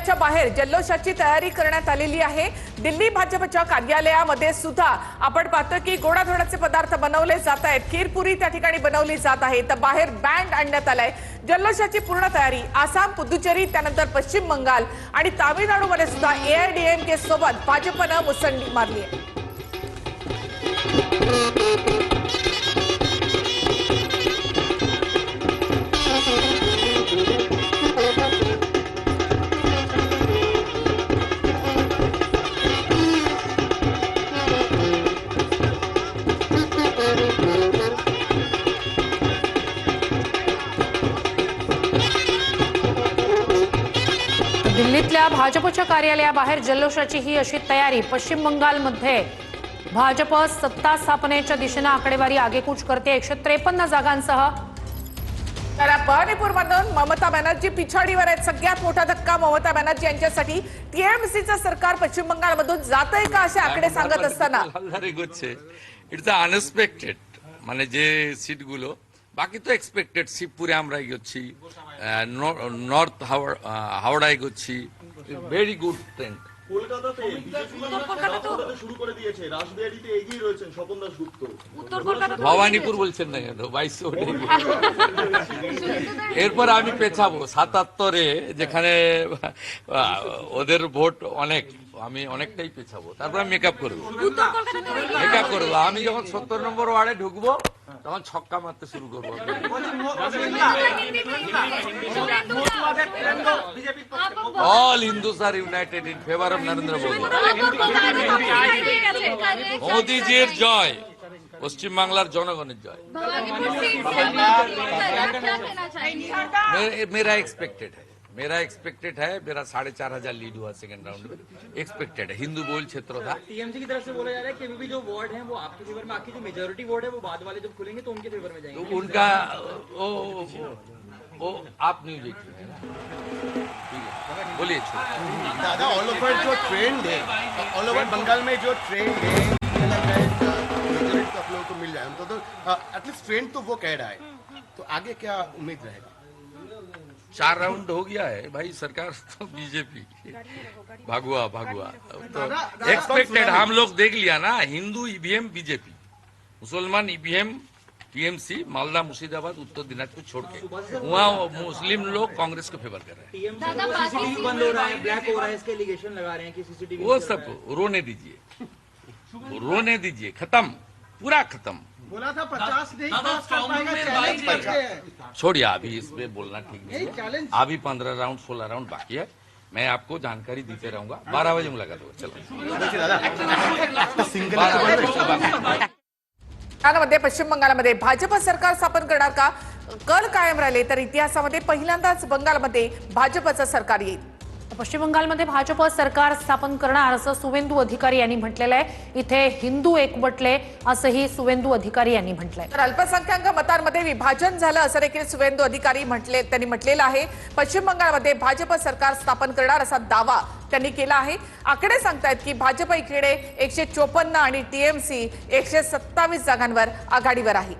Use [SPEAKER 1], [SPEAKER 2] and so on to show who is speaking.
[SPEAKER 1] कार्यालयाच्या बाहेर जल्लोषाची तयारी करण्यात आलेली आहे। दिल्ली भाजपच्या कार्यालयामध्ये सुद्धा आपण पाहतो की गोडाधोडाचे पदार्थ बनवले जात आहेत। खीरपुरी त्या ठिकाणी बनवली जात आहे। तर बाहेर बँड आणण्यात आलाय। जल्लोषाची पूर्ण तयारी आसाम, पुदुचेरी, त्यानंतर पश्चिम बंगाल आणि तामिळनाडूमध्ये सुद्धा AIADMK सोबत भाजपने मुसंडी मारली आहे।
[SPEAKER 2] दिल्लीतल्या भाजपच्या कार्यालयाबाहेर जल्लोषाची ही अशी तयारी। पश्चिम बंगालमध्ये भाजप सत्ता स्थापनेच्या दिशेने आकडेवारी आगेकूच करते। 153 जागांसह
[SPEAKER 1] तर मणिपूरमधून ममता बॅनर्जी पिछाडीवर आहेत। सगळ्यात मोठा धक्का ममता बॅनर्जी यांच्यासाठी। TMCचं सरकार पश्चिम बंगालमधून जातंय का असे आकडे सांगत असताना
[SPEAKER 3] इट्स अनएक्सपेक्टेड মানে যে সিটগুলো বাকি তো এক্সপেক্টেড শিবপুরে আমরা এগোচ্ছি, নর্থ হাওড়া এগোচ্ছি, ভেরি গুড ট্রেন্ড।
[SPEAKER 4] কলকাতাতে শুরু করে দিয়েছে, রাসবিহারীতে এগিয়ে রয়েছেন স্বপন দাশগুপ্ত।
[SPEAKER 3] ভবানীপুর বলছেন না কেন? 2200 এরপর আমি পেছাবো 77-এ, যেখানে ওদের ভোট অনেক, আমি অনেকটাই পেছাবো। তারপর আমি মেকআপ করবো। আমি যখন 70 নম্বর ওয়ার্ডে ঢুকবো তখন ছক্কা মারতে শুরু করবো। All Hindus are united in favour of Narendra Modi. মোদীজির জয়, পশ্চিম বাংলার জনগণের জয়। मेरा एक्सपेक्टेड है, मेरा 4500 लीड हुआ सेकंड राउंड में। एक्सपेक्टेड है। हिंदू बोल क्षेत्र था।
[SPEAKER 5] टीएमसी की तरफ से बोला जा रहा है कि अभी भी जो वार्ड है वो आपके फेवर में, आपकी जो मेजोरिटी वार्ड है वो बाद वाले जब खुलेंगे तो उनके फेवर में जाएंगे।
[SPEAKER 3] तो उनका वो आप नहीं देखिए, ठीक है? बोलिए।
[SPEAKER 4] दादा, ऑल ओवर जो ट्रेंड है, ऑल ओवर बंगाल में जो ट्रेंड है, मेजोरिटी तो आप लोगों को मिल रहा है। तो एटलीस्ट ट्रेंड तो वो कह रहा है, तो आगे क्या उम्मीद रहेगा?
[SPEAKER 3] 4 राउंड हो गया है भाई, सरकार तो बीजेपी भागुआ तो एक्सपेक्टेड। हम लोग देख लिया ना, हिंदू EVM बीजेपी, मुसलमान EVM TMC, मालदा, मुर्शिदाबाद, उत्तर दिनाजपुर छोड़ के वहाँ मुस्लिम लोग कांग्रेस को फेवर कर रहे हैं।
[SPEAKER 5] सीसीटीवी बंद हो रहा है, ब्लैक हो रहा है, इसके एलिगेशन लगा रहे हैं कि सीसीटीवी।
[SPEAKER 3] वो सब रोने दीजिए, खत्म, पूरा खत्म।
[SPEAKER 4] बोला था 50 नहीं
[SPEAKER 3] छोड़िए, अभी इसमें बोलना ठीक नहीं है। अभी 15 राउंड 16 राउंड बाकी है। मैं आपको जानकारी देते रहूंगा। 12 बजे मुलाकात होगा। चलो।
[SPEAKER 1] मध्ये पश्चिम बंगालमध्ये भाजप सरकार स्थापन करणार का? कल कायम राहिले तर इतिहासामध्ये पहिल्यांदाच बंगालमध्ये भाजपचं सरकार येईल।
[SPEAKER 2] पश्चिम बंगालमध्ये भाजप सरकार स्थापन करणार असं सुवेंदू अधिकारी यांनी म्हटलेलं आहे। इथे हिंदू एकवटले असंही सुवेंदू अधिकारी यांनी म्हटलंय।
[SPEAKER 1] तर अल्पसंख्याक मतांमध्ये विभाजन झालं असं देखील सुवेंदू अधिकारी त्यांनी म्हटलेलं आहे। पश्चिम बंगालमध्ये भाजप सरकार स्थापन करणार असा दावा त्यांनी केला आहे। आकडे सांगतायत की भाजप इकडे 154 आणि TMC 127 जागांवर आघाडीवर आहे।